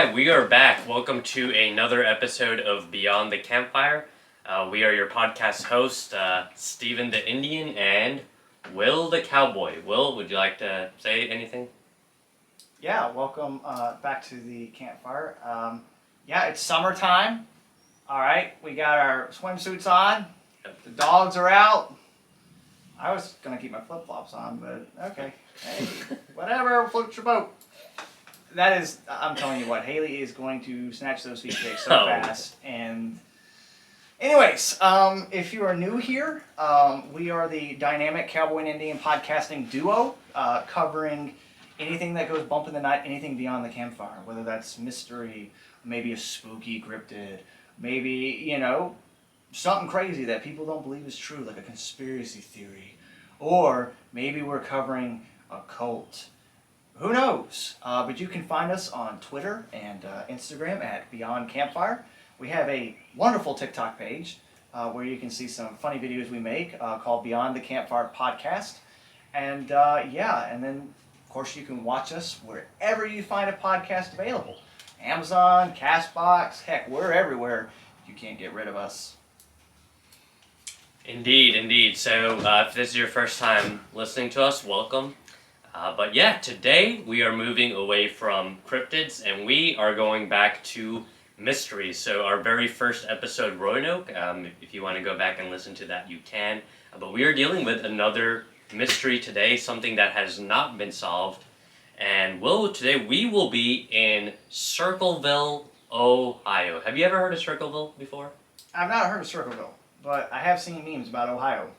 right, we are back. Welcome to another episode of Beyond the Campfire. We are your podcast hosts, Steven the Indian and Will the Cowboy. Will, would you like to say anything? Yeah, welcome back to the campfire. It's summertime. All right, we got our swimsuits on. The dogs are out. I was gonna keep my flip flops on, but okay. Hey, whatever, float your boat. That is, I'm telling you what, Haley is going to snatch those feet pics so fast. And anyways, if you are new here, we are the dynamic cowboy and Indian podcasting duo, covering anything that goes bump in the night, anything beyond the campfire, whether that's mystery, maybe a spooky cryptid, maybe, something crazy that people don't believe is true, like a conspiracy theory, or maybe we're covering a cult. Who knows? But you can find us on Twitter and Instagram at Beyond Campfire. We have a wonderful TikTok page where you can see some funny videos we make called Beyond the Campfire Podcast. And and then of course you can watch us wherever you find a podcast available. Amazon, CastBox, heck, we're everywhere. You can't get rid of us. Indeed. So if this is your first time listening to us, welcome. But today we are moving away from cryptids and we are going back to mysteries. So our very first episode, Roanoke, if you want to go back and listen to that, you can. But we are dealing with another mystery today, something that has not been solved. And today we will be in Circleville, Ohio. Have you ever heard of Circleville before? I've not heard of Circleville, but I have seen memes about Ohio.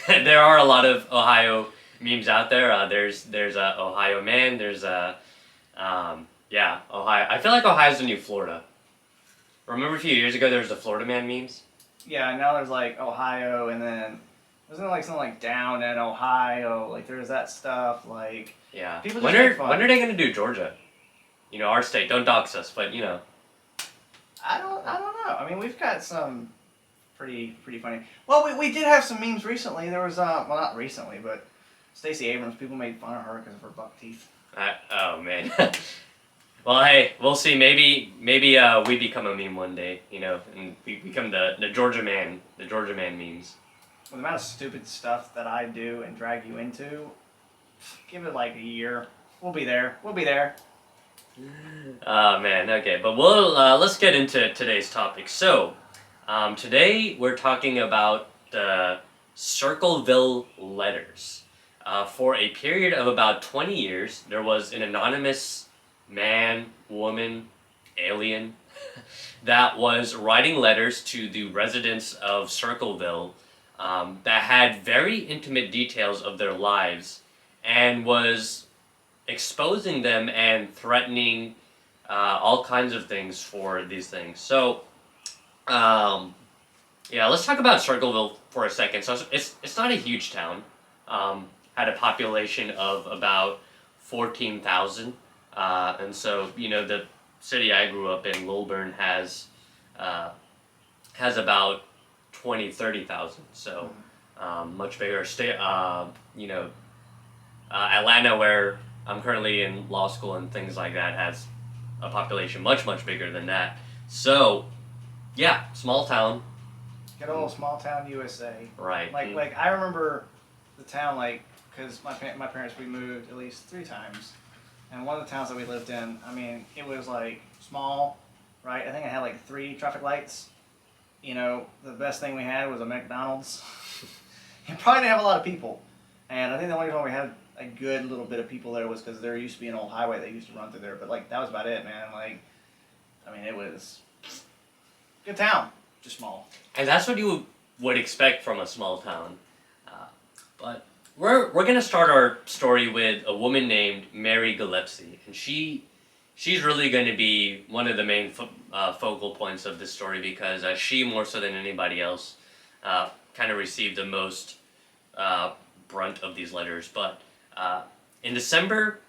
There are a lot of Ohio memes out there. There's a Ohio man. There's a Ohio. I feel like Ohio's the new Florida. Remember a few years ago there was the Florida man memes? Yeah, now there's like Ohio, and then wasn't there like something like down in Ohio? Like there's that stuff. Like people just make fun. When are they gonna do Georgia? Our state. Don't dox us, but I don't know. I mean, we've got some pretty funny. Well, we did have some memes recently. There was not recently, but Stacey Abrams. People made fun of her because of her buck teeth. Oh man. Well, hey, we'll see. Maybe we become a meme one day, and we become the Georgia man memes. With the amount of stupid stuff that I do and drag you into, give it like a year. We'll be there. Oh man, okay, but let's get into today's topic. So, today we're talking about the Circleville Letters. For a period of about 20 years, there was an anonymous man, woman, alien that was writing letters to the residents of Circleville that had very intimate details of their lives and was exposing them and threatening all kinds of things for these things. So, let's talk about Circleville for a second. So it's not a huge town. Had a population of about 14,000. And so, the city I grew up in, Lilburn, has about 30,000. So, much bigger. Atlanta, where I'm currently in law school and things like that, has a population much bigger than that. So, small town. Good old small town USA. Right. Like I remember the town, because my parents, we moved at least 3 times. And one of the towns that we lived in, I mean, it was small, right? I think it had 3 traffic lights. The best thing we had was a McDonald's. It probably didn't have a lot of people. And I think the only reason we had a good little bit of people there was because there used to be an old highway that used to run through there. But that was about it, man. It was a good town, just small. And that's what you would expect from a small town. But we're gonna start our story with a woman named Mary Gillespie, and she's really going to be one of the main focal points of this story because she, more so than anybody else, kind of received the most brunt of these letters. But in December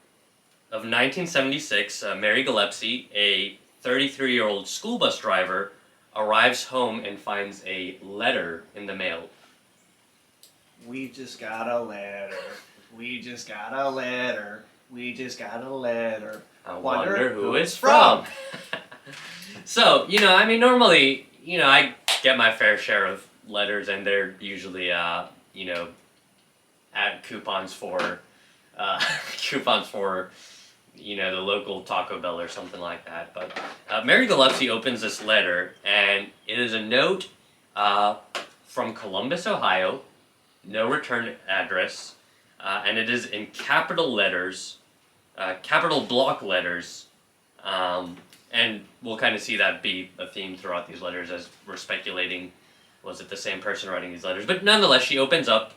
of 1976, Mary Gillespie, a 33-year-old school bus driver, arrives home and finds a letter in the mail. We just got a letter. We just got a letter. We just got a letter. I wonder who it's from. So, I mean, normally, I get my fair share of letters, and they're usually, at coupons for, the local Taco Bell or something like that. But Mary Gillespie opens this letter, and it is a note from Columbus, Ohio, no return address, and it is in capital letters, capital block letters, and we'll kind of see that be a theme throughout these letters as we're speculating, was it the same person writing these letters? But nonetheless, she opens up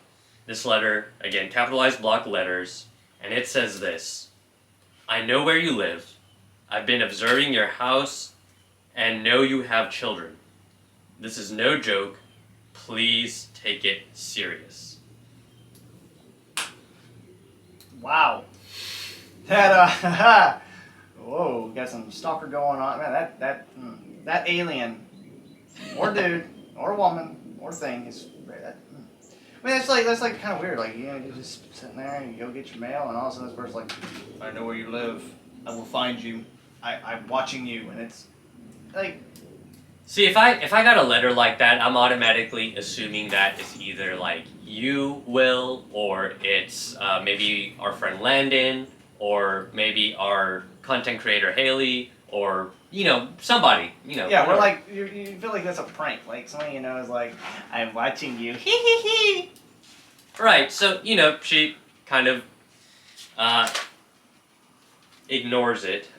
this letter, again, capitalized block letters, and it says this: I know where you live. I've been observing your house and know you have children. This is no joke. Please take it serious. Wow. That, whoa, got some stalker going on. Man, that alien, or dude, or woman, or thing is, I mean, that's kind of weird. Like, you're just sitting there and you go get your mail, and all of a sudden this person's like, I know where you live. I will find you. I'm watching you, and it's like. See, if I got a letter like that, I'm automatically assuming that it's either like you, Will, or it's maybe our friend Landon, or maybe our content creator Haley, or somebody. Yeah, whatever. we're like you feel like that's a prank. Like somebody is like, I'm watching you. Hee hee hee. Right. So she kind of ignores it.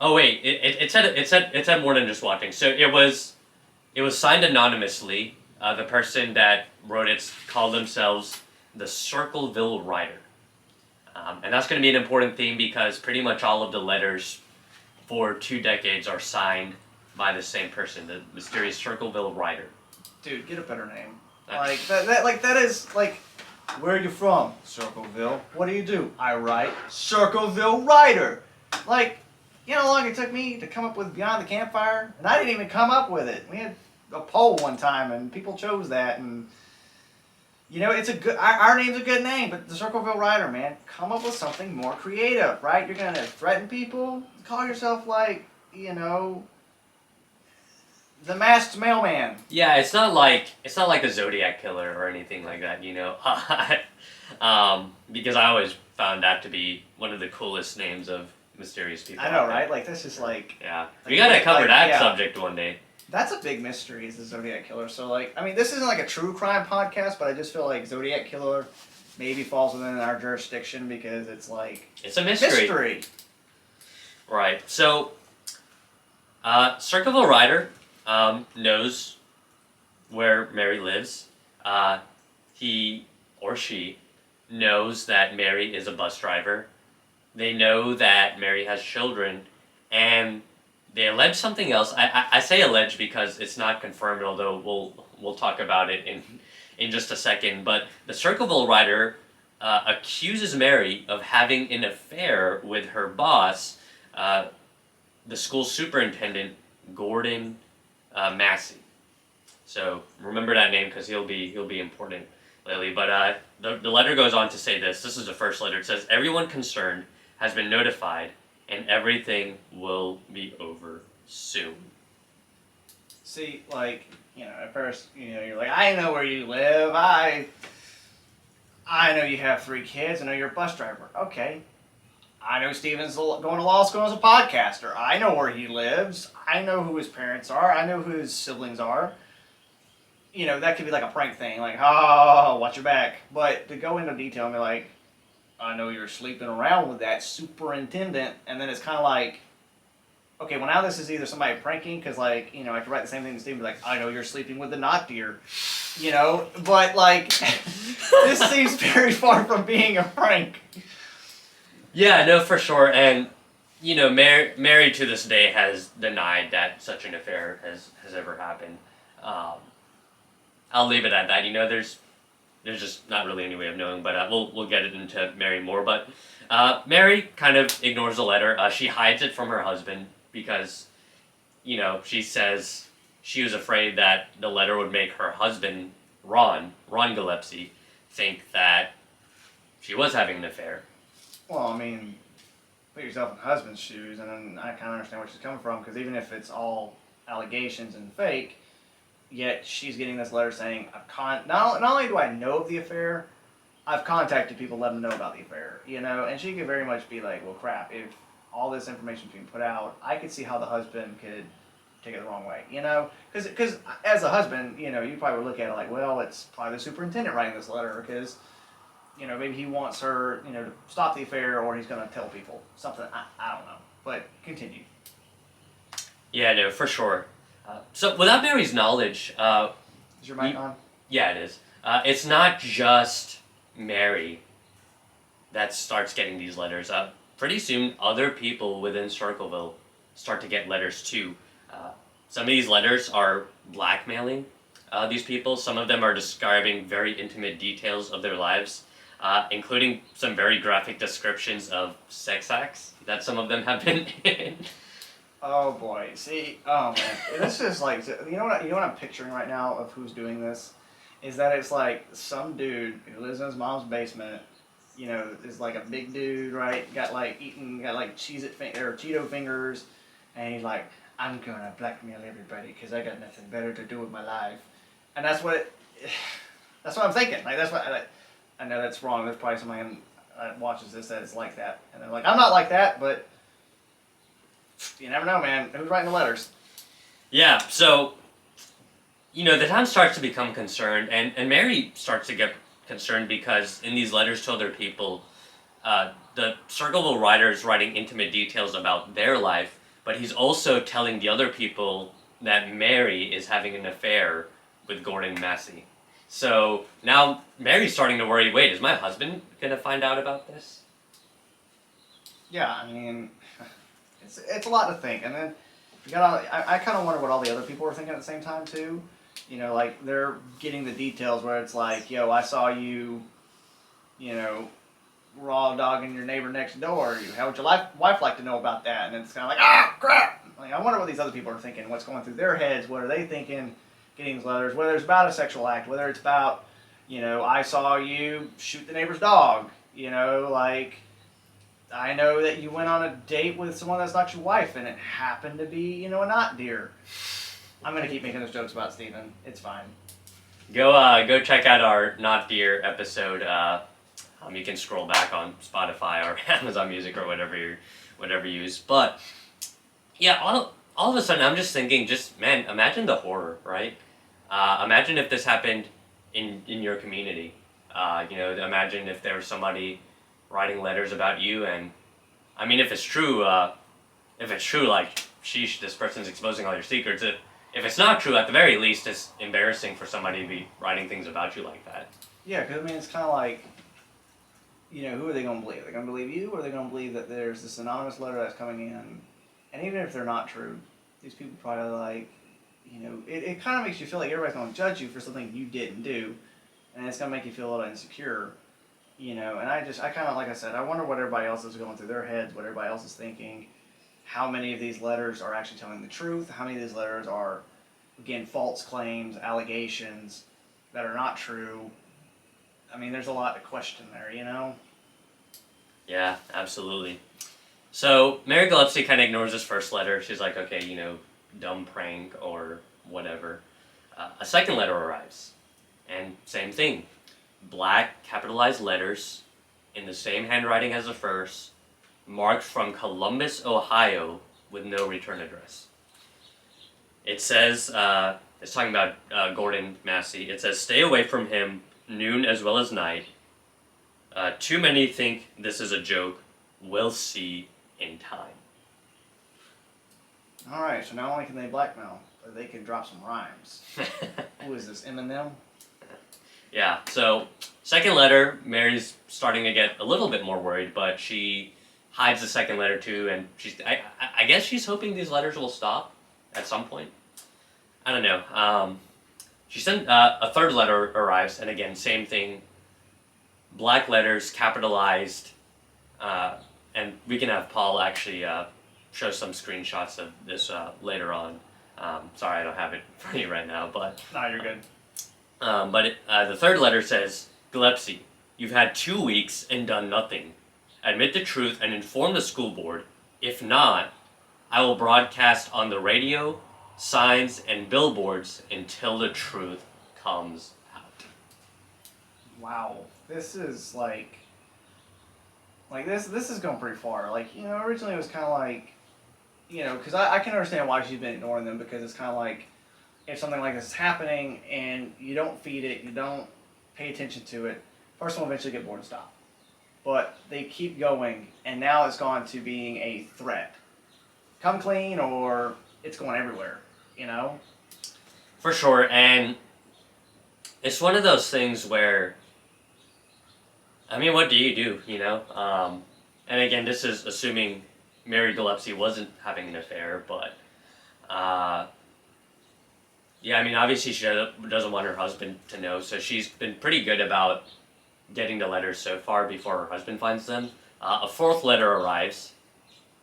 Oh wait, it said more than just watching. So it was signed anonymously. The person that wrote it called themselves the Circleville Writer, and that's going to be an important theme because pretty much all of the letters for 2 decades are signed by the same person, the mysterious Circleville Writer. Dude, get a better name. Like that is like, where are you from? Circleville. What do you do? I write. Circleville Writer. Like. You know how long it took me to come up with Beyond the Campfire? And I didn't even come up with it. We had a poll one time, and people chose that. And, it's a good, our name's a good name, but the Circleville Writer, man, come up with something more creative, right? You're going to threaten people? Call yourself, like, the Masked Mailman. Yeah, it's not like the Zodiac Killer or anything like that, because I always found that to be one of the coolest names of mysterious people. I know, right? Like, this is like... Yeah. We gotta cover that subject one day. That's a big mystery, is the Zodiac Killer. So, like, I mean, this isn't like a true crime podcast, but I just feel like Zodiac Killer maybe falls within our jurisdiction because it's like... It's a mystery. Right. So, Circleville Writer knows where Mary lives. He or she knows that Mary is a bus driver. They know that Mary has children, and they allege something else. I say allege because it's not confirmed, although we'll talk about it in just a second. But the Circleville Writer accuses Mary of having an affair with her boss, the school superintendent, Gordon Massey. So remember that name because he'll be important lately. But the letter goes on to say this. This is the first letter. It says, everyone concerned has been notified, and everything will be over soon. See, like, at first, you're like, I know where you live. I know you have 3 kids. I know you're a bus driver. Okay. I know Steven's going to law school as a podcaster. I know where he lives. I know who his parents are. I know who his siblings are. That could be like a prank thing. Like, oh, watch your back. But to go into detail and be like, I know you're sleeping around with that superintendent, and then it's kind of like, okay, well now this is either somebody pranking, because like, I could write the same thing to Steve and be like, I know you're sleeping with the not deer, but like, this seems very far from being a prank. Yeah, no, for sure, and, Mary to this day has denied that such an affair has ever happened. I'll leave it at that, there's just not really any way of knowing, but we'll get into Mary more. But Mary kind of ignores the letter. She hides it from her husband because, she says she was afraid that the letter would make her husband, Ron Gillespie, think that she was having an affair. Well, I mean, put yourself in the husband's shoes, and then I kind of understand where she's coming from, because even if it's all allegations and fake, yet she's getting this letter saying, not only do I know of the affair, I've contacted people, let them know about the affair, and she could very much be like, well, crap, if all this information being put out, I could see how the husband could take it the wrong way, because as a husband, you probably would look at it like, well, it's probably the superintendent writing this letter, because maybe he wants her, to stop the affair, or he's going to tell people something. I don't know, but continue. Yeah, no, for sure. So without Mary's knowledge, Is your mic on? Yeah, it is. It's not just Mary that starts getting these letters. Pretty soon, other people within Circleville start to get letters too. Some of these letters are blackmailing these people. Some of them are describing very intimate details of their lives, including some very graphic descriptions of sex acts that some of them have been in. Oh boy, see, oh man, this is like, you know what I'm picturing right now of who's doing this, is that it's like some dude who lives in his mom's basement, is like a big dude, right? Got like Cheeto fingers, and he's like, I'm gonna blackmail everybody because I got nothing better to do with my life, and that's what I'm thinking. Like I know that's wrong. There's probably somebody that watches this that is like that, and they're like, I'm not like that, but. You never know, man. Who's writing the letters? Yeah, so, the town starts to become concerned, and Mary starts to get concerned because in these letters to other people, the Circleville writer is writing intimate details about their life, but he's also telling the other people that Mary is having an affair with Gordon Massey. So now Mary's starting to worry, wait, is my husband going to find out about this? Yeah, I mean... It's a lot to think, and then I kind of wonder what all the other people are thinking at the same time too. Like they're getting the details where it's like, yo, I saw you, raw dogging your neighbor next door. How would your wife like to know about that? And it's kind of like, ah, crap. Like, I wonder what these other people are thinking. What's going through their heads? What are they thinking? Getting these letters, whether it's about a sexual act, whether it's about, I saw you shoot the neighbor's dog. Like. I know that you went on a date with someone that's not your wife, and it happened to be, a not deer. I'm gonna keep making those jokes about Steven. It's fine. Go check out our Not Deer episode. You can scroll back on Spotify or Amazon Music or whatever you use. But yeah, all of a sudden I'm just thinking, man, imagine the horror, right? Imagine if this happened in your community. Imagine if there was somebody writing letters about you, and I mean, if it's true, like, sheesh, this person's exposing all your secrets. If it's not true, at the very least, it's embarrassing for somebody to be writing things about you like that. Yeah, because I mean, it's kind of like, who are they going to believe? Are they going to believe you, or are they going to believe that there's this anonymous letter that's coming in? And even if they're not true, these people probably like, it kind of makes you feel like everybody's going to judge you for something you didn't do, and it's going to make you feel a little insecure. And I kind of, like I said, I wonder what everybody else is going through their heads, what everybody else is thinking, how many of these letters are actually telling the truth, how many of these letters are, again, false claims, allegations that are not true. I mean, there's a lot to question there, Yeah, absolutely. So Mary Gillespie kind of ignores this first letter. She's like, okay, dumb prank or whatever. A second letter arrives, and same thing. Black capitalized letters in the same handwriting as the first, marked from Columbus, Ohio, with no return address. It says, it's talking about Gordon Massey. It says, stay away from him, noon as well as night. Too many think this is a joke. We'll see in time. All right, so not only can they blackmail, but they can drop some rhymes. Who is this, Eminem? Yeah, so second letter, Mary's starting to get a little bit more worried, but she hides the second letter too, and I guess she's hoping these letters will stop at some point. I don't know. She sent a third letter arrives, and again, same thing. Black letters, capitalized, and we can have Paul actually show some screenshots of this later on. Sorry, I don't have it for you right now, but... No, you're good. But the third letter says, Gillespie, you've had 2 weeks and done nothing. Admit the truth and inform the school board. If not, I will broadcast on the radio, signs, and billboards until the truth comes out. Wow, this is like this is going pretty far. Like, you know, originally it was kind of like, you know, because I can understand why she's been ignoring them, because it's kind of like, if something like this is happening and you don't feed it, you don't pay attention to it, person will eventually get bored and stop. But they keep going, and now it's gone to being a threat. Come clean, or it's going everywhere, you know? For sure, and it's one of those things where, I mean, what do you do, you know? And again, this is assuming Mary Gillespie wasn't having an affair, but, yeah, I mean, obviously she doesn't want her husband to know, so she's been pretty good about getting the letters so far before her husband finds them. A fourth letter arrives,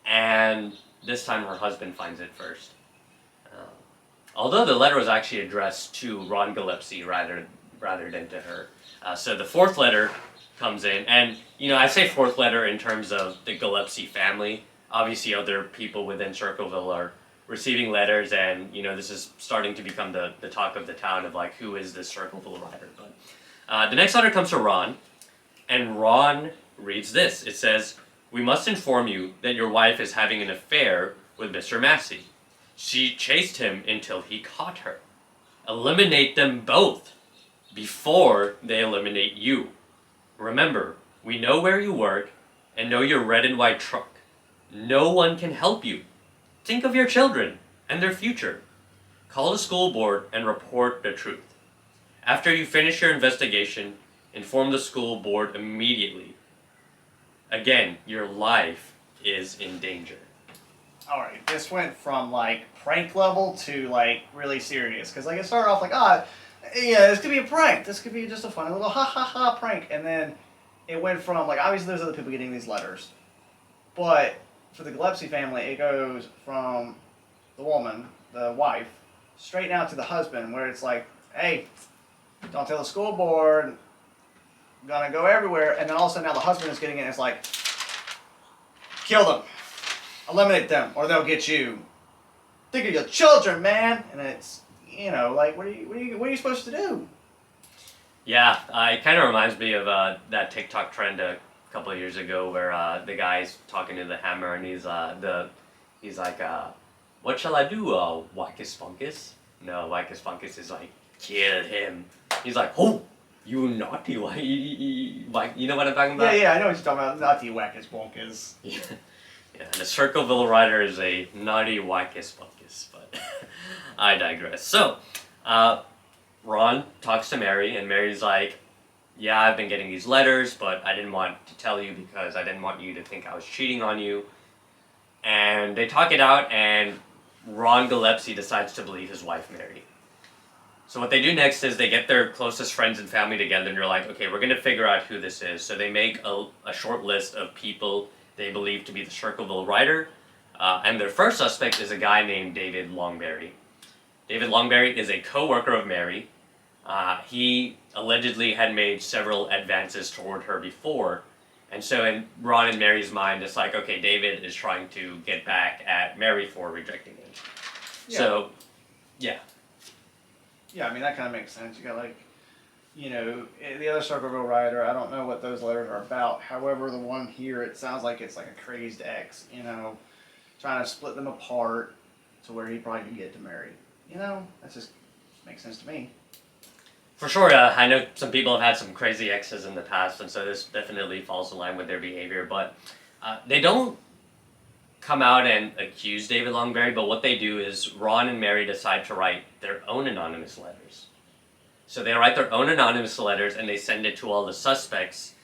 and this time her husband finds it first. Although the letter was actually addressed to Ron Gillespie rather than to her. So the fourth letter comes in, and, you know, I say fourth letter in terms of the Gillespie family. Obviously other people within Circleville are receiving letters, and, you know, this is starting to become the talk of the town of, like, who is this Circleville writer. But the next letter comes to Ron, and Ron reads this. It says, "We must inform you that your wife is having an affair with Mr. Massey. She chased him until he caught her. Eliminate them both before they eliminate you. Remember, we know where you work and know your red and white truck. No one can help you. Think of your children and their future. Call the school board and report the truth. After you finish your investigation, inform the school board immediately. Again, your life is in danger." Alright, this went from like prank level to like really serious. Because like it started off like, yeah, this could be a prank. This could be just a funny little ha ha ha prank. And then it went from like, obviously there's other people getting these letters. But for the Gillespie family, it goes from the woman, the wife, straight now to the husband, where it's like, hey, don't tell the school board, I'm gonna go everywhere. And then all of a sudden now the husband is getting it, and it's like, kill them. Eliminate them, or they'll get you. Think of your children, man. And it's, you know, like, what are you supposed to do? Yeah, it kind of reminds me of that TikTok trend a couple of years ago where the guy's talking to the hammer, and he's like, "What shall I do, Wackus Funkus?" No, Wackus Funkus is like, "Kill him." He's like, "Oh, you naughty like, you know what I'm talking about?" Yeah, I know what you're talking about. Naughty Wackus Bonkus. Yeah, and the Circleville writer is a naughty Wackus Funkus, but I digress. So, Ron talks to Mary, and Mary's like, "Yeah, I've been getting these letters, but I didn't want to tell you because I didn't want you to think I was cheating on you." And they talk it out, and Ron Gillespie decides to believe his wife, Mary. So what they do next is they get their closest friends and family together, and they're like, okay, we're going to figure out who this is. So they make a short list of people they believe to be the Circleville writer, and their first suspect is a guy named David Longberry. David Longberry is a co-worker of Mary. He allegedly had made several advances toward her before, and so in Ron and Mary's mind, it's like, okay, David is trying to get back at Mary for rejecting him. Yeah. So, yeah. Yeah, I mean, that kind of makes sense. You got, like, you know, the other Circleville writer, I don't know what those letters are about. However, the one here, it sounds like it's like a crazed ex, you know, trying to split them apart to where he probably can get to Mary. You know, that just makes sense to me. For sure, I know some people have had some crazy exes in the past, and so this definitely falls in line with their behavior, but they don't come out and accuse David Longberry, but what they do is Ron and Mary decide to write their own anonymous letters. So they write their own anonymous letters, and they send it to all the suspects,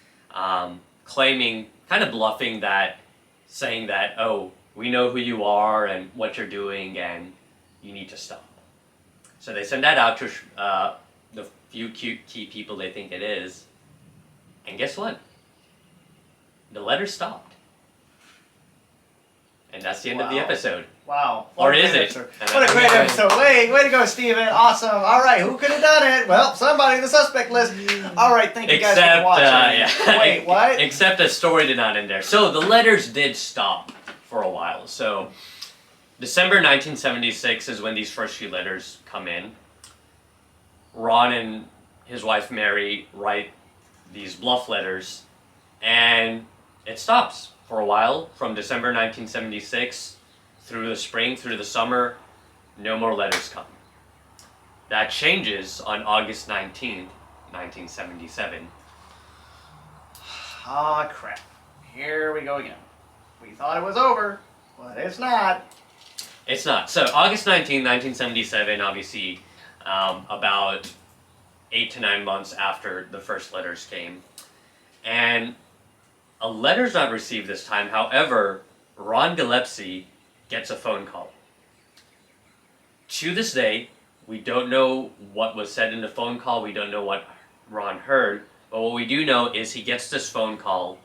claiming, kind of bluffing that, saying that, oh, we know who you are and what you're doing, and you need to stop. So they send that out to the few key people they think it is, and guess what? The letter stopped. And that's the end of the Wow. episode. Wow. Or is it? What a great episode. Way to go, Steven. Awesome. All right, who could have done it? Well, somebody in the suspect list. All right, thank you guys for watching. Yeah. Wait, what? Except the story did not end there. So the letters did stop for a while. So December 1976 is when these first few letters come in. Ron and his wife Mary write these bluff letters, and it stops for a while from December 1976 through the spring, through the summer. No more letters come. That changes on August 19th, 1977. Ah, crap. Here we go again. We thought it was over, but it's not. It's not. So August 19th, 1977, obviously about 8 to 9 months after the first letters came. And a letter's not received this time. However, Ron Gillespie gets a phone call. To this day, we don't know what was said in the phone call. We don't know what Ron heard. But what we do know is he gets this phone call.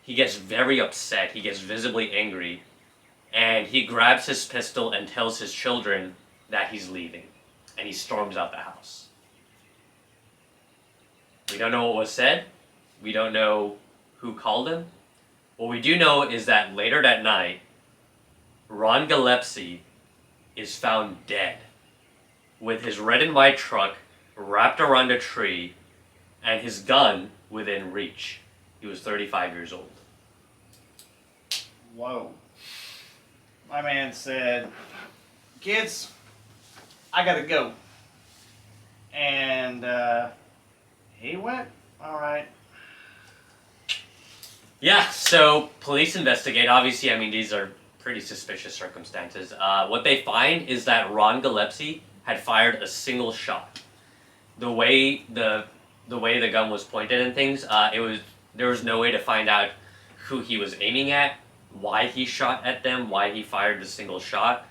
He gets very upset. He gets visibly angry. And he grabs his pistol and tells his children that he's leaving. And he storms out the house. We don't know what was said. We don't know who called him. What we do know is that later that night, Ron Gillespie is found dead with his red and white truck wrapped around a tree and his gun within reach. He was 35 years old. Whoa. My man said, kids, I gotta go. And he went, all right. Yeah, so police investigate. Obviously, I mean, these are pretty suspicious circumstances. What they find is that Ron Gillespie had fired a single shot. The way the gun was pointed and things, there was no way to find out who he was aiming at, why he shot at them, why he fired the single shot.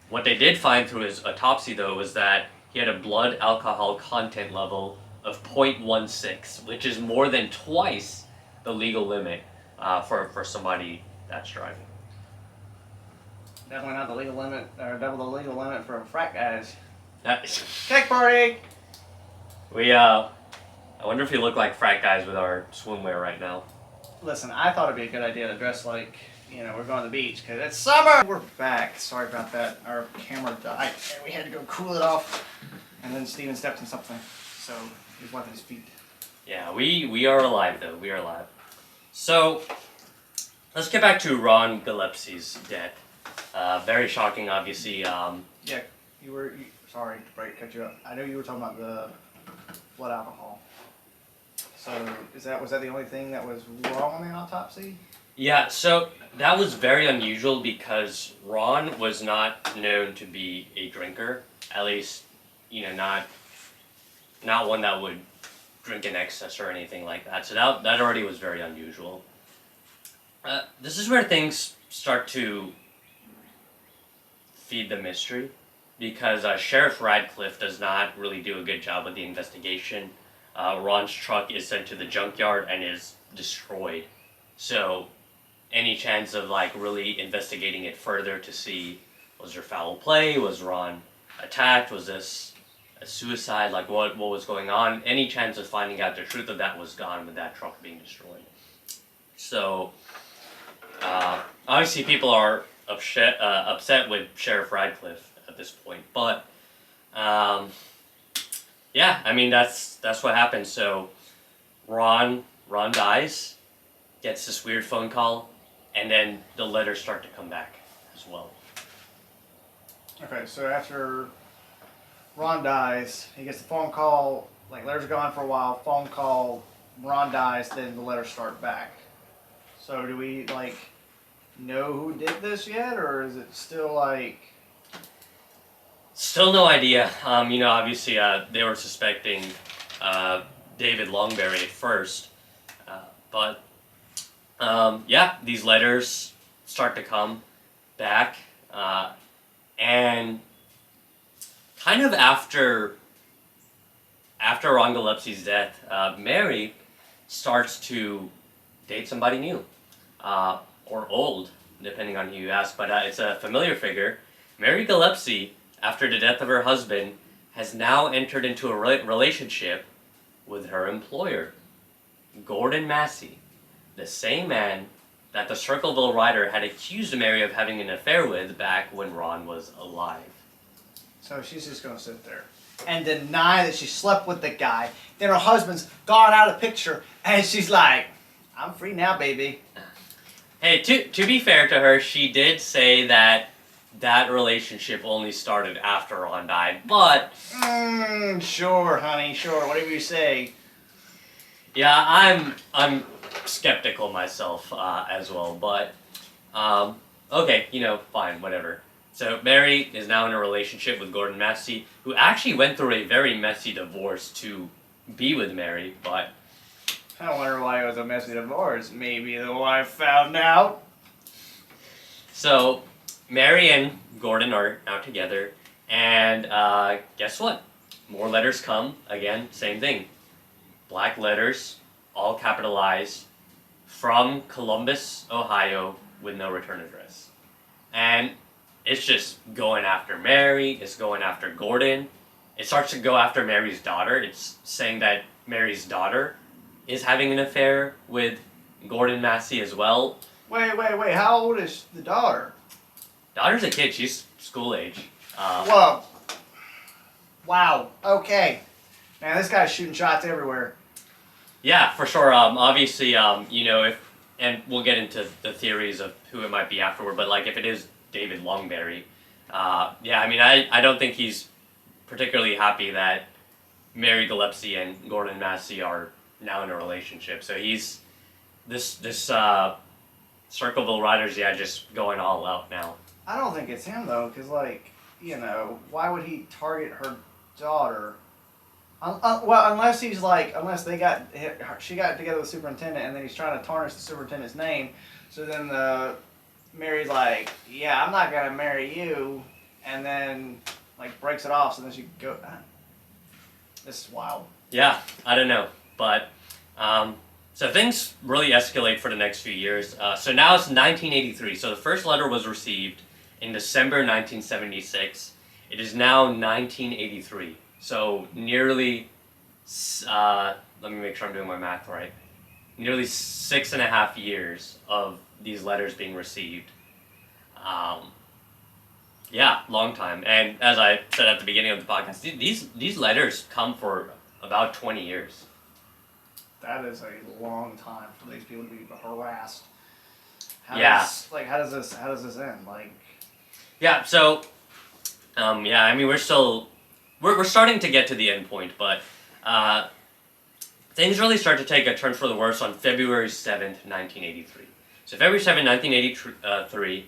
What they did find through his autopsy, though, was that he had a blood alcohol content level of 0.16, which is more than twice the legal limit for somebody that's driving. Definitely not the legal limit, or double the legal limit for frat guys. That, Cake party! I wonder if we look like frat guys with our swimwear right now. Listen, I thought it'd be a good idea to dress like, we're going to the beach, because it's summer! We're back. Sorry about that. Our camera died, and we had to go cool it off. And then Steven stepped in something, so he's wiping his feet. Yeah, we are alive, though. We are alive. So, let's get back to Ron Gillespie's death. Very shocking, obviously. Yeah, sorry to cut you up. I know you were talking about the blood alcohol. So, was that the only thing that was wrong on the autopsy? Yeah, so that was very unusual because Ron was not known to be a drinker. At least, not one that would drink in excess or anything like that. So that already was very unusual. This is where things start to feed the mystery, because Sheriff Radcliffe does not really do a good job with the investigation. Ron's truck is sent to the junkyard and is destroyed. So any chance of really investigating it further to see, was there foul play? Was Ron attacked? Was this a suicide? What was going on? Any chance of finding out the truth of that was gone with that truck being destroyed. So obviously people are upset with Sheriff Radcliffe at this point, but yeah, I mean that's what happened. So Ron dies, gets this weird phone call, and then the letters start to come back as well. Okay, so after Ron dies, he gets the phone call, letters are gone for a while, phone call, Ron dies, then the letters start back. So do we, know who did this yet, or is it still, Still no idea. Obviously, they were suspecting David Longberry at first, but yeah, these letters start to come back, and kind of after Ron Gillespie's death, Mary starts to date somebody new, or old, depending on who you ask, but it's a familiar figure. Mary Gillespie, after the death of her husband, has now entered into a relationship with her employer, Gordon Massey, the same man that the Circleville writer had accused Mary of having an affair with back when Ron was alive. So she's just going to sit there and deny that she slept with the guy. Then her husband's gone out of the picture, and she's like, I'm free now, baby. Hey, to be fair to her, she did say that that relationship only started after Ron died, but... Sure, honey, sure, whatever you say. Yeah, I'm skeptical myself as well, but okay, fine, whatever. So Mary is now in a relationship with Gordon Massey, who actually went through a very messy divorce to be with Mary, but... I wonder why it was a messy divorce. Maybe the wife found out. So, Mary and Gordon are now together, and guess what? More letters come. Again, same thing. Black letters, all capitalized, from Columbus, Ohio, with no return address. And it's just going after Mary, it's going after Gordon. It starts to go after Mary's daughter. It's saying that Mary's daughter is having an affair with Gordon Massey as well. Wait, how old is the daughter? Daughter's a kid, she's school age. Whoa. Wow, okay. Man, this guy's shooting shots everywhere. Yeah, for sure. Obviously, and we'll get into the theories of who it might be afterward, but like if it is David Longberry, I don't think he's particularly happy that Mary Gillespie and Gordon Massey are now in a relationship. So he's this Circleville writers, just going all out now. I don't think it's him though, because why would he target her daughter? Unless she got together with the superintendent, and then he's trying to tarnish the superintendent's name. So then Mary's like, yeah, I'm not gonna marry you, and then breaks it off. So then she go. This is wild. Yeah, I don't know, but so things really escalate for the next few years. So now it's 1983. So the first letter was received in December 1976. It is now 1983. So nearly, let me make sure I'm doing my math right. Nearly 6.5 years of these letters being received. Long time. And as I said at the beginning of the podcast, these letters come for about 20 years. That is a long time for these people to be harassed. How does this end? Yeah. So, we're starting to get to the end point, but things really start to take a turn for the worse on February 7th, 1983. So February 7th, 1983,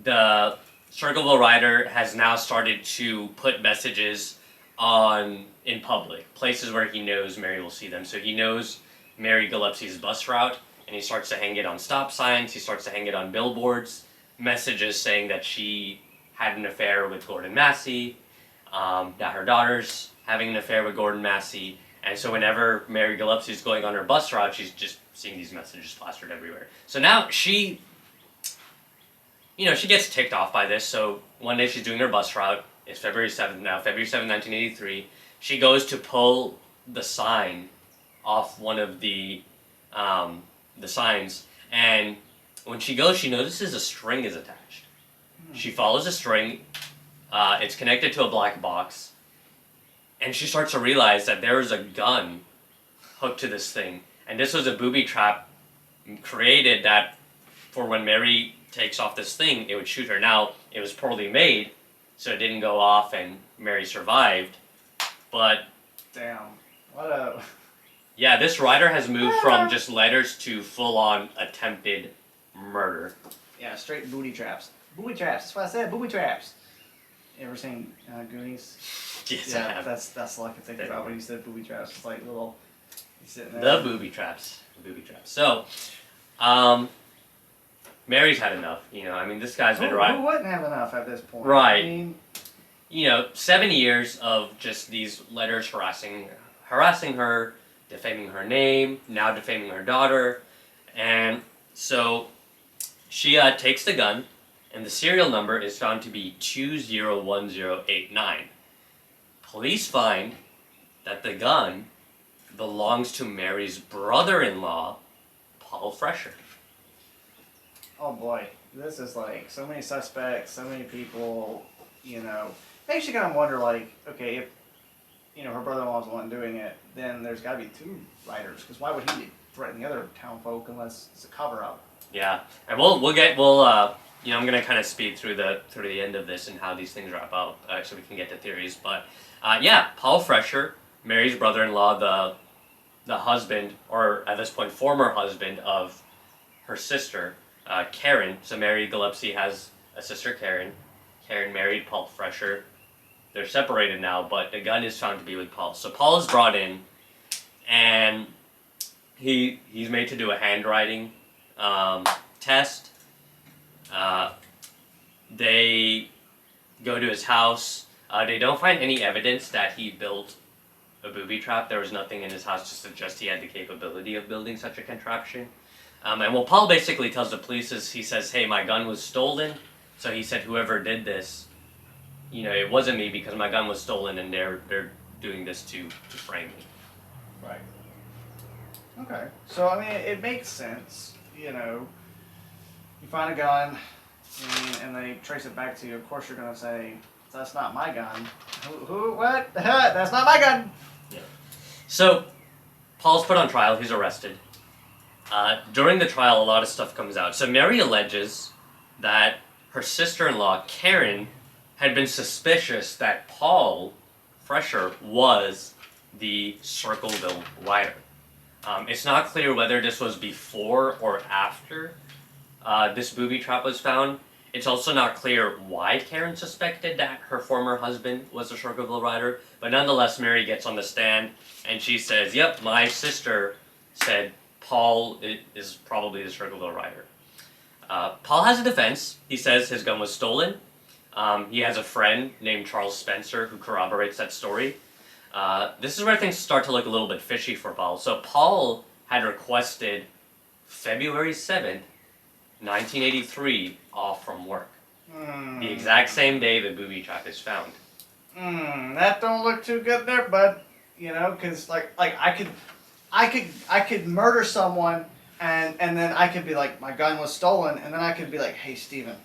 the Circleville writer has now started to put messages in public, places where he knows Mary will see them. So he knows Mary Gillespie's bus route, and he starts to hang it on stop signs, he starts to hang it on billboards, messages saying that she had an affair with Gordon Massey, that her daughter's having an affair with Gordon Massey, and so whenever Mary Gillespie is going on her bus route, she's just seeing these messages plastered everywhere. So now she gets ticked off by this, so one day she's doing her bus route, it's February 7th now, February 7th, 1983, she goes to pull the sign off one of the signs, and when she goes, she notices a string is attached. She follows a string, it's connected to a black box, and she starts to realize that there is a gun hooked to this thing, and this was a booby trap created that for when Mary takes off this thing, it would shoot her. Now, it was poorly made, so it didn't go off and Mary survived, but... Damn, what a... Yeah, this writer has moved from just letters to full-on attempted murder. Yeah, straight booty traps. Booby traps, that's what I said, booby traps. You ever seen Goonies? Yes, yeah, I have. that's all I can think about when you said booby traps. It's like little... He's sitting there. The booby traps. So, Mary's had enough, this guy's been right. Who wouldn't have enough at this point? Right. I mean... 7 years of just these letters harassing her, defaming her name, now defaming her daughter, and so She takes the gun, and the serial number is found to be 201089. Police find that the gun belongs to Mary's brother-in-law, Paul Fresher. Oh boy, this is like so many suspects, so many people, you know. Makes you kind of wonder, like, okay, if, you know, her brother-in-law's the one doing it, then there's got to be two writers, because why would he threaten the other town folk unless it's a cover-up? Yeah, and you know, I'm gonna kind of speed through the end of this and how these things wrap up, so we can get to theories. But yeah, Paul Fresher, Mary's brother-in-law, the husband, or at this point former husband of her sister, Karen. So Mary Gillespie has a sister, Karen. Karen married Paul Fresher. They're separated now, but the gun is found to be with Paul. So Paul is brought in, and he's made to do a handwriting test. They go to his house. They don't find any evidence that he built a booby trap. There was nothing in his house to suggest he had the capability of building such a contraption. And what Paul basically tells the police is, he says, hey, my gun was stolen. So he said, whoever did this, you know, it wasn't me because my gun was stolen, and they're doing this to frame me. Right. Okay. So, I mean, it makes sense, you know. You find a gun, and they trace it back to you. Of course, you're going to say, that's not my gun. What? That's not my gun. Yeah. So, Paul's put on trial. He's arrested. During the trial, a lot of stuff comes out. So Mary alleges that her sister-in-law, Karen, had been suspicious that Paul Fresher was the Circleville writer. It's not clear whether this was before or after this booby trap was found. It's also not clear why Karen suspected that her former husband was a Circleville writer, but nonetheless, Mary gets on the stand, and she says, yep, my sister said Paul is probably the Circleville writer. Paul has a defense. He says his gun was stolen. He has a friend named Charles Spencer who corroborates that story. This is where things start to look a little bit fishy for Paul. So Paul had requested February 7th, 1983, off from work. The exact same day the booby trap is found. That don't look too good there, bud. You know, because like I could murder someone, and then I could be like, my gun was stolen, and then I could be like, hey, Steven,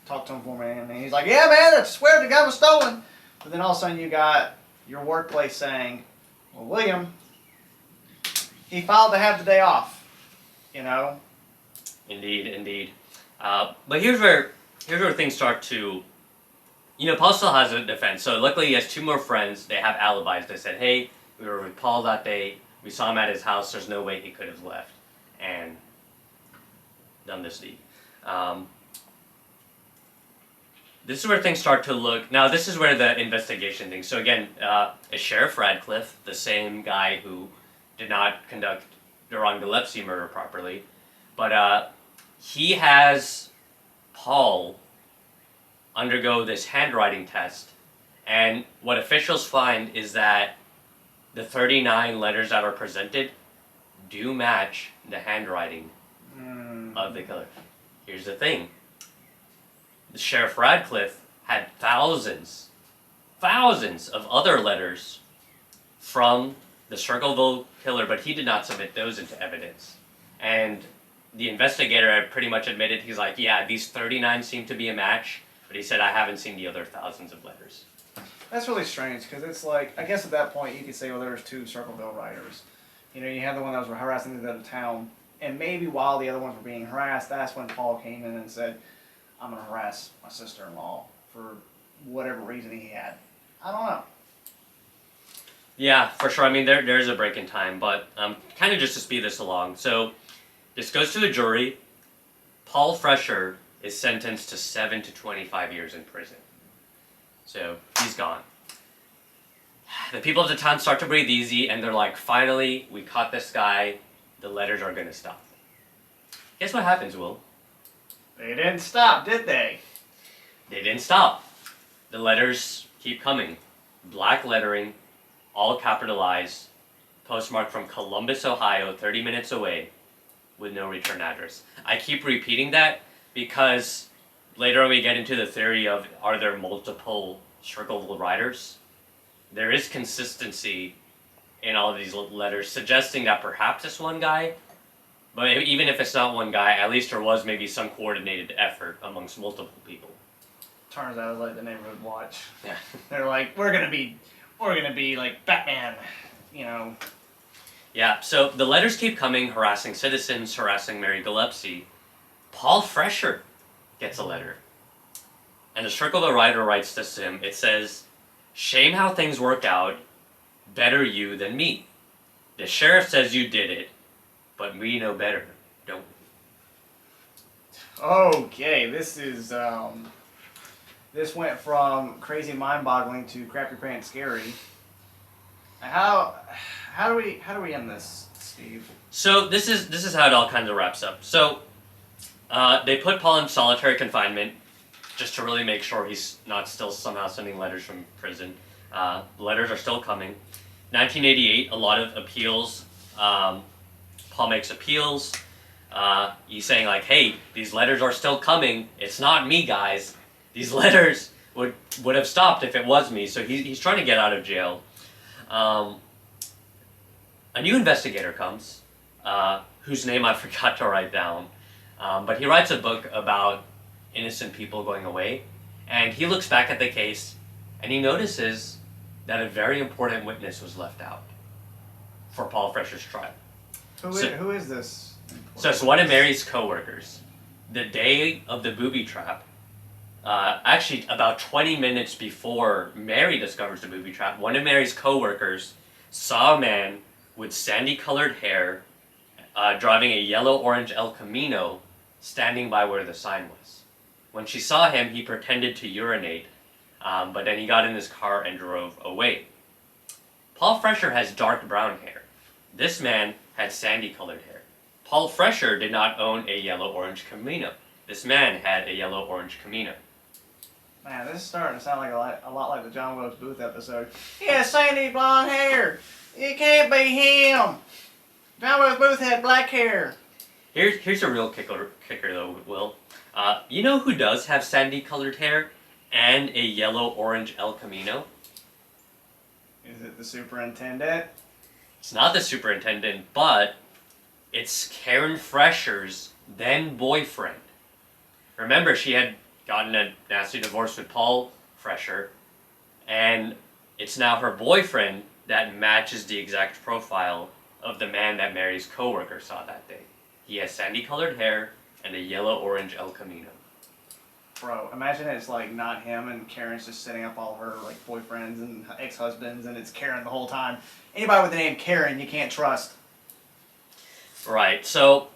talk to him for me, and he's like, yeah, man, I swear the gun was stolen. But then all of a sudden you got your workplace saying, well, William, he filed to have the day off. You know. Indeed. But here's where things start to, you know, Paul still has a defense. So luckily he has two more friends. They have alibis. They said, hey, we were with Paul that day. We saw him at his house. There's no way he could have left and done this deed. This is where things start to look. Now, this is where the investigation thing. So again, Sheriff Radcliffe, the same guy who did not conduct the Ron Gillespie murder properly, but he has Paul undergo this handwriting test, and what officials find is that the 39 letters that are presented do match the handwriting of the killer. Here's the thing. The Sheriff Radcliffe had thousands of other letters from the Circleville killer, but he did not submit those into evidence. And the investigator had pretty much admitted, he's like, yeah, these 39 seem to be a match, but he said, I haven't seen the other thousands of letters. That's really strange, because it's like, I guess at that point you could say, well, there's two Circleville writers. You know, you have the one that was harassing the other town, and maybe while the other ones were being harassed, that's when Paul came in and said, I'm going to harass my sister-in-law for whatever reason he had. I don't know. Yeah, for sure. I mean, there's a break in time, but kind of just to speed this along. So this goes to a jury. Paul Fresher is sentenced to 7 to 25 years in prison. So he's gone. The people of the town start to breathe easy, and they're like, finally, we caught this guy. The letters are going to stop. Guess what happens, Will? They didn't stop, did they? They didn't stop. The letters keep coming. Black lettering, all capitalized, postmarked from Columbus, Ohio, 30 minutes away, with no return address. I keep repeating that because later on we get into the theory of are there multiple Circleville writers? There is consistency in all of these letters, suggesting that perhaps it's one guy, but even if it's not one guy, at least there was maybe some coordinated effort amongst multiple people. Turns out it was like the neighborhood watch. Yeah. They're like, we're gonna be like Batman, you know. Yeah, so the letters keep coming, harassing citizens, harassing Mary Gillespie. Paul Fresher gets a letter. And the Circleville writer writes this to him. It says, "Shame how things worked out. Better you than me. The sheriff says you did it, but we know better, don't we?" Okay, this is this went from crazy mind-boggling to crap your pants scary. How do we end this, Steve? So this is how it all kind of wraps up. So they put Paul in solitary confinement just to really make sure he's not still somehow sending letters from prison. Letters are still coming. 1988, a lot of appeals. Paul makes appeals. He's saying like, "Hey, these letters are still coming. It's not me, guys. These letters would have stopped if it was me." So he's trying to get out of jail. A new investigator comes, whose name I forgot to write down, but he writes a book about innocent people going away, and he looks back at the case, and he notices that a very important witness was left out for Paul Fresher's trial. Who is this? So it's one of Mary's co-workers. The day of the booby trap, actually about 20 minutes before Mary discovers the booby trap, one of Mary's co-workers saw a man with sandy-colored hair driving a yellow-orange El Camino standing by where the sign was. When she saw him, he pretended to urinate, but then he got in his car and drove away. Paul Fresher has dark brown hair. This man had sandy-colored hair. Paul Fresher did not own a yellow-orange Camino. This man had a yellow-orange Camino. Man, this is starting to sound like a lot like the John Wilkes Booth episode. He has sandy blonde hair. It can't be him. John Wilkes Booth had black hair. Here's a real kicker though, Will. You know who does have sandy-colored hair and a yellow-orange El Camino? Is it the superintendent? It's not the superintendent, but it's Karen Fresher's then boyfriend. Remember, she had gotten a nasty divorce with Paul Fresher, and it's now her boyfriend that matches the exact profile of the man that Mary's coworker saw that day. He has sandy-colored hair and a yellow-orange El Camino. Bro, imagine it's like not him and Karen's just setting up all her like boyfriends and ex-husbands, and it's Karen the whole time. Anybody with the name Karen, you can't trust. Right, so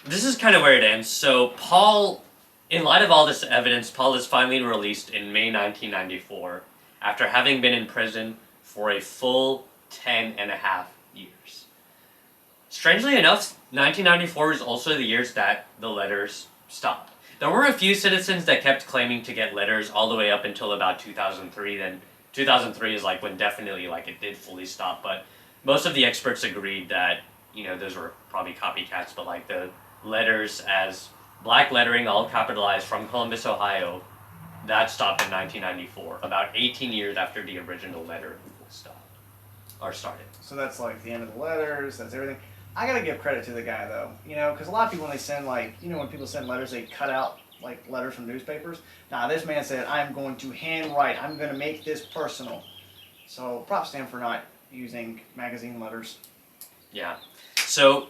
this is kind of where it ends. So Paul, in light of all this evidence, Paul is finally released in May 1994 after having been in prison for a full 10 and a half years. Strangely enough, 1994 is also the years that the letters stopped. There were a few citizens that kept claiming to get letters all the way up until about 2003. Then 2003 is like when definitely like it did fully stop. But most of the experts agreed that, you know, those were probably copycats. But like the letters as black lettering, all capitalized, from Columbus, Ohio, that stopped in 1994, about 18 years after the original letter stopped or started. So that's like the end of the letters. That's everything. I gotta give credit to the guy though, you know, because a lot of people when they send like, you know, when people send letters, they cut out like letters from newspapers. Nah, this man said, "I'm going to handwrite. I'm going to make this personal." So props to him for not using magazine letters. Yeah. So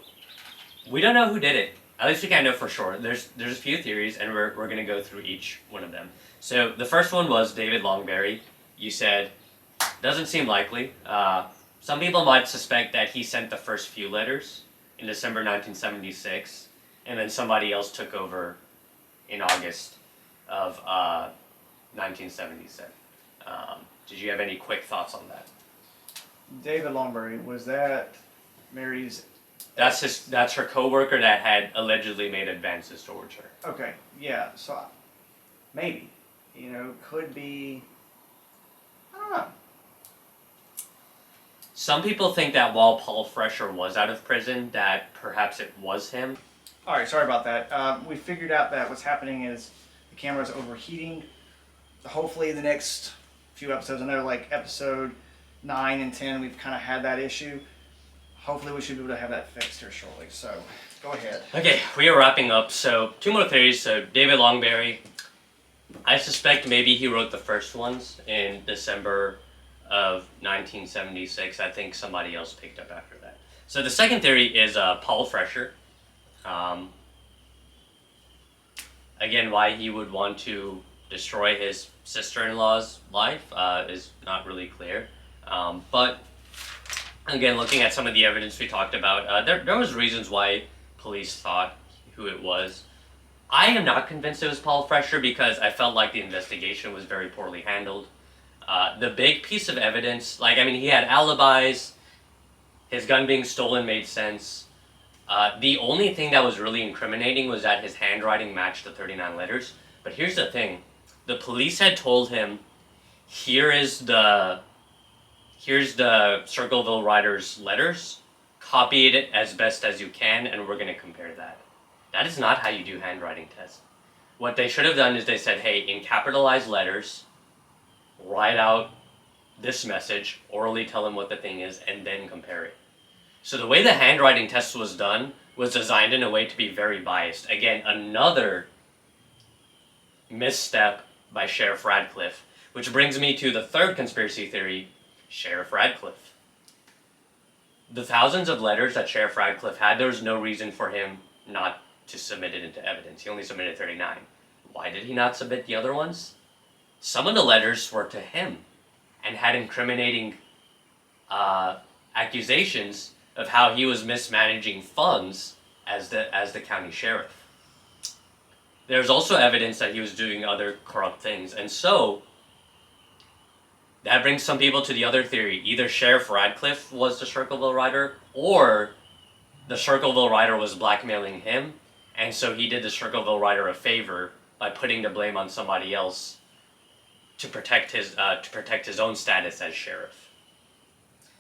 we don't know who did it. At least we can't know for sure. There's a few theories, and we're going to go through each one of them. So the first one was David Longberry. You said, doesn't seem likely. Some people might suspect that he sent the first few letters in December 1976, and then somebody else took over in August of 1977. Did you have any quick thoughts on that? David Longberry, was that Mary's... That's her coworker that had allegedly made advances towards her. Okay, yeah, so maybe, you know, could be, I don't know. Some people think that while Paul Fresher was out of prison, that perhaps it was him. All right, sorry about that. We figured out that what's happening is the camera's overheating. Hopefully, the next few episodes, I know like episode 9 and 10, we've kind of had that issue. Hopefully, we should be able to have that fixed here shortly. So, go ahead. Okay, we are wrapping up. So, 2 more theories. So, David Longberry, I suspect maybe he wrote the first ones in December of 1976. I think somebody else picked up after that. So, the second theory is Paul Fresher. Again, why he would want to destroy his sister-in-law's life is not really clear. But again, looking at some of the evidence we talked about, there was reasons why police thought who it was. I am not convinced it was Paul Fresher because I felt like the investigation was very poorly handled. The big piece of evidence, he had alibis, his gun being stolen made sense. The only thing that was really incriminating was that his handwriting matched the 39 letters. But here's the thing. The police had told him, here's the Circleville Writers' letters, copy it as best as you can, and we're going to compare that. That is not how you do handwriting tests. What they should have done is they said, hey, in capitalized letters, write out this message, orally tell them what the thing is, and then compare it. So the way the handwriting test was done was designed in a way to be very biased. Again, another misstep by Sheriff Radcliffe, which brings me to the third conspiracy theory, Sheriff Radcliffe. The thousands of letters that Sheriff Radcliffe had, there was no reason for him not to submit it into evidence. He only submitted 39. Why did he not submit the other ones? Some of the letters were to him and had incriminating accusations of how he was mismanaging funds as the county sheriff. There's also evidence that he was doing other corrupt things, and so that brings some people to the other theory. Either Sheriff Radcliffe was the Circleville writer, or the Circleville writer was blackmailing him, and so he did the Circleville writer a favor by putting the blame on somebody else to protect his own status as sheriff.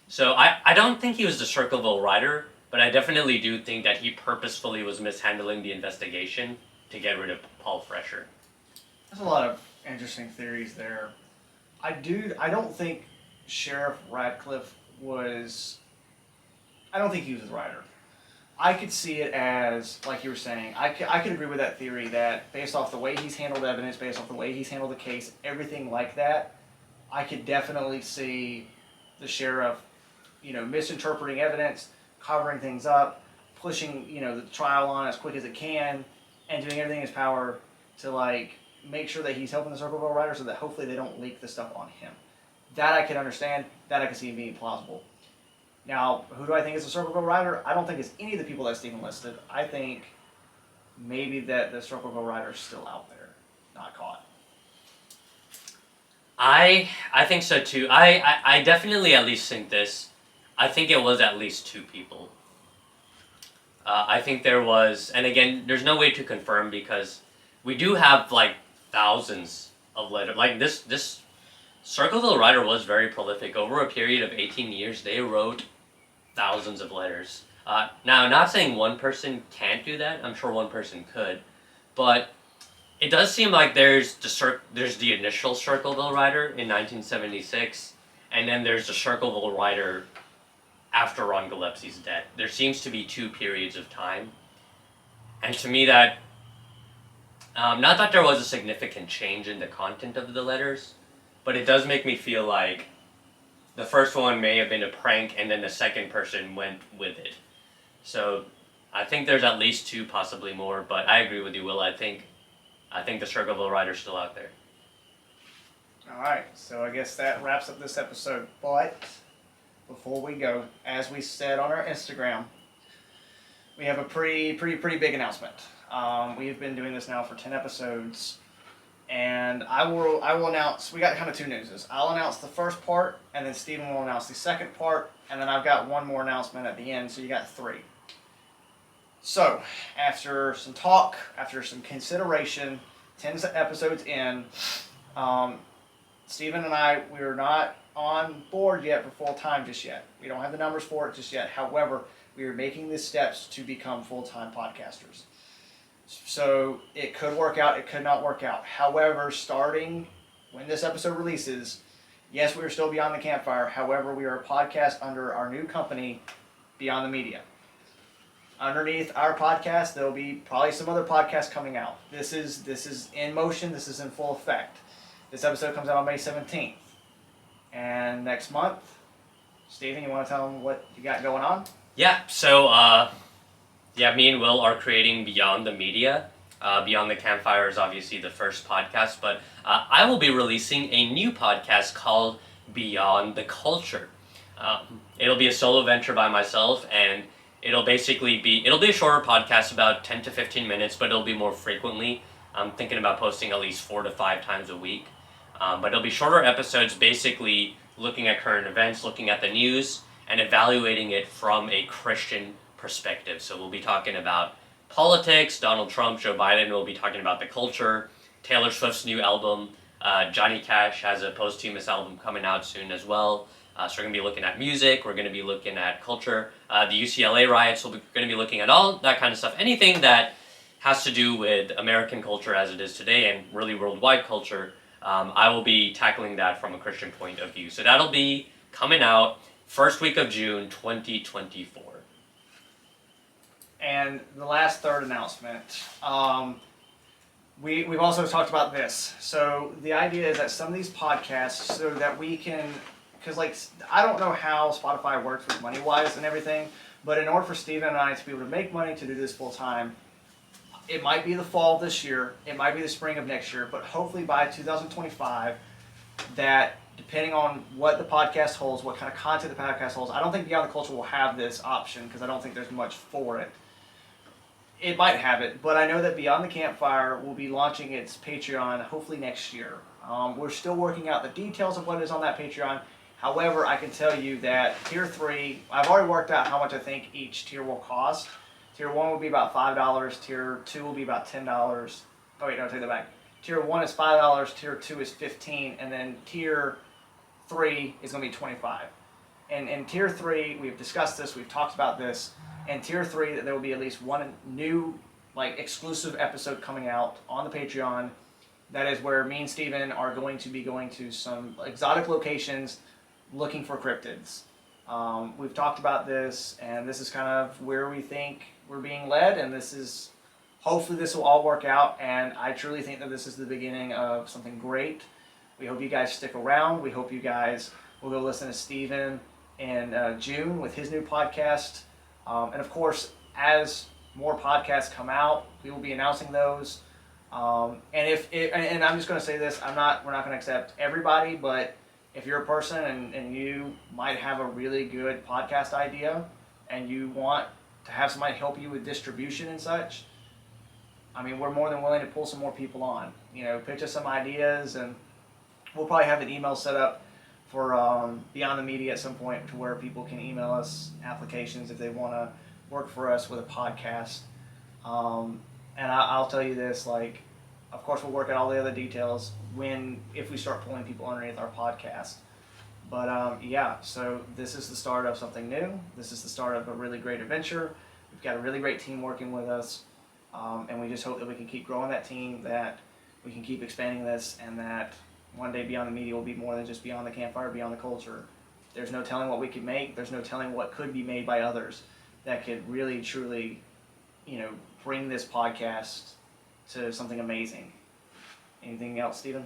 So I don't think he was the Circleville writer, but I definitely do think that he purposefully was mishandling the investigation to get rid of Paul Fresher. There's a lot of interesting theories there. I don't think Sheriff Radcliffe was... I don't think he was the writer. I could see it as, like you were saying, I could agree with that theory that based off the way he's handled evidence, based off the way he's handled the case, everything like that, I could definitely see the sheriff, misinterpreting evidence, covering things up, pushing, the trial on as quick as it can, and doing everything in his power to, make sure that he's helping the Circleville writer so that hopefully they don't leak the stuff on him. That I can understand. That I can see being plausible. Now, who do I think is the Circleville writer? I don't think it's any of the people that Stephen listed. I think maybe that the Circleville writer is still out there, not caught. I think so too. I definitely at least think this. I think it was at least 2 people. I think there was, and again, there's no way to confirm because we do have thousands of letters. This Circleville writer was very prolific. Over a period of 18 years, they wrote thousands of letters. Now, I'm not saying one person can't do that. I'm sure one person could, but it does seem like there's the initial Circleville writer in 1976, and then there's the Circleville writer after Ron Gillespie's death. There seems to be 2 periods of time, and to me that, not that there was a significant change in the content of the letters, but it does make me feel like the first one may have been a prank, and then the second person went with it. So I think there's at least 2, possibly more, but I agree with you, Will. I think the Circleville writer's still out there. All right, so I guess that wraps up this episode. But before we go, as we said on our Instagram, we have a pretty big announcement. We have been doing this now for 10 episodes, and I will announce. We got kind of 2 newses. I'll announce the first part, and then Stephen will announce the second part, and then I've got one more announcement at the end. So you got 3. So after some talk, after some consideration, 10 episodes in, Stephen and I, we're not on board yet for full-time just yet. We don't have the numbers for it just yet. However, we are making the steps to become full-time podcasters. So it could work out, it could not work out. However, starting when this episode releases, yes, we are still Beyond the Campfire. However, we are a podcast under our new company, Beyond the Media. Underneath our podcast, there'll be probably some other podcasts coming out. This is in motion. This is in full effect. This episode comes out on May 17th. And next month, Steven, you want to tell them what you got going on? Yeah, so, me and Will are creating Beyond the Media. Beyond the Campfire is obviously the first podcast, but I will be releasing a new podcast called Beyond the Culture. It'll be a solo venture by myself, and it'll be a shorter podcast, about 10 to 15 minutes, but it'll be more frequently. I'm thinking about posting at least 4 to 5 times a week. But it'll be shorter episodes, basically looking at current events, looking at the news, and evaluating it from a Christian perspective. So we'll be talking about politics, Donald Trump, Joe Biden. We'll be talking about the culture, Taylor Swift's new album. Johnny Cash has a posthumous album coming out soon as well. So we're going to be looking at music, we're going to be looking at culture, the UCLA riots, we're going to be looking at all that kind of stuff. Anything that has to do with American culture as it is today and really worldwide culture, I will be tackling that from a Christian point of view. So that'll be coming out first week of June 2024. And the last third announcement, we've also talked about this. So the idea is that some of these podcasts, so that we can, because I don't know how Spotify works with money-wise and everything, but in order for Steven and I to be able to make money to do this full-time, it might be the fall of this year, it might be the spring of next year, but hopefully by 2025, that depending on what the podcast holds, what kind of content the podcast holds, I don't think Beyond the Culture will have this option because I don't think there's much for it. It might have it, but I know that Beyond the Campfire will be launching its Patreon hopefully next year. We're still working out the details of what is on that Patreon. However, I can tell you that Tier 3, I've already worked out how much I think each tier will cost. Tier 1 will be about $5, Tier 2 will be about $10. Oh wait, no, take that back. Tier 1 is $5, Tier 2 is $15, and then Tier 3 is going to be $25. And in Tier 3, we've discussed this, we've talked about this. In Tier 3, there will be at least one new exclusive episode coming out on the Patreon. That is where me and Steven are going to be going to some exotic locations looking for cryptids. We've talked about this, and this is kind of where we think we're being led, and hopefully this will all work out, and I truly think that this is the beginning of something great. We hope you guys stick around. We hope you guys will go listen to Steven in June with his new podcast. And of course, as more podcasts come out, we will be announcing those. And I'm just going to say this, we're not going to accept everybody, but if you're a person and you might have a really good podcast idea and you want to have somebody help you with distribution and such, I mean, we're more than willing to pull some more people on. Pitch us some ideas, and we'll probably have an email set up for Beyond the Media at some point to where people can email us applications if they want to work for us with a podcast. And I'll tell you this, of course we'll work out all the other details if we start pulling people underneath our podcast. But so this is the start of something new. This is the start of a really great adventure. We've got a really great team working with us. And we just hope that we can keep growing that team, that we can keep expanding this, and that one day Beyond the Media will be more than just Beyond the Campfire, Beyond the Culture. There's no telling what we could make. There's no telling what could be made by others that could really, truly, bring this podcast to something amazing. Anything else, Steven?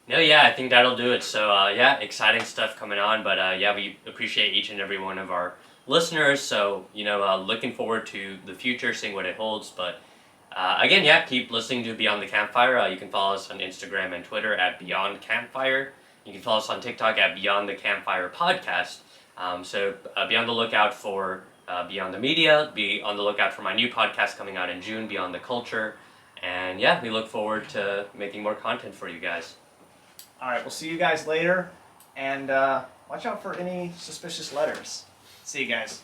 No, I think that'll do it. So, exciting stuff coming on. But, we appreciate each and every one of our listeners. So, looking forward to the future, seeing what it holds. But, again, keep listening to Beyond the Campfire. You can follow us on Instagram and Twitter at Beyond Campfire. You can follow us on TikTok at Beyond the Campfire Podcast. So be on the lookout for Beyond the Media. Be on the lookout for my new podcast coming out in June, Beyond the Culture. And we look forward to making more content for you guys. All right, we'll see you guys later. And watch out for any suspicious letters. See you guys.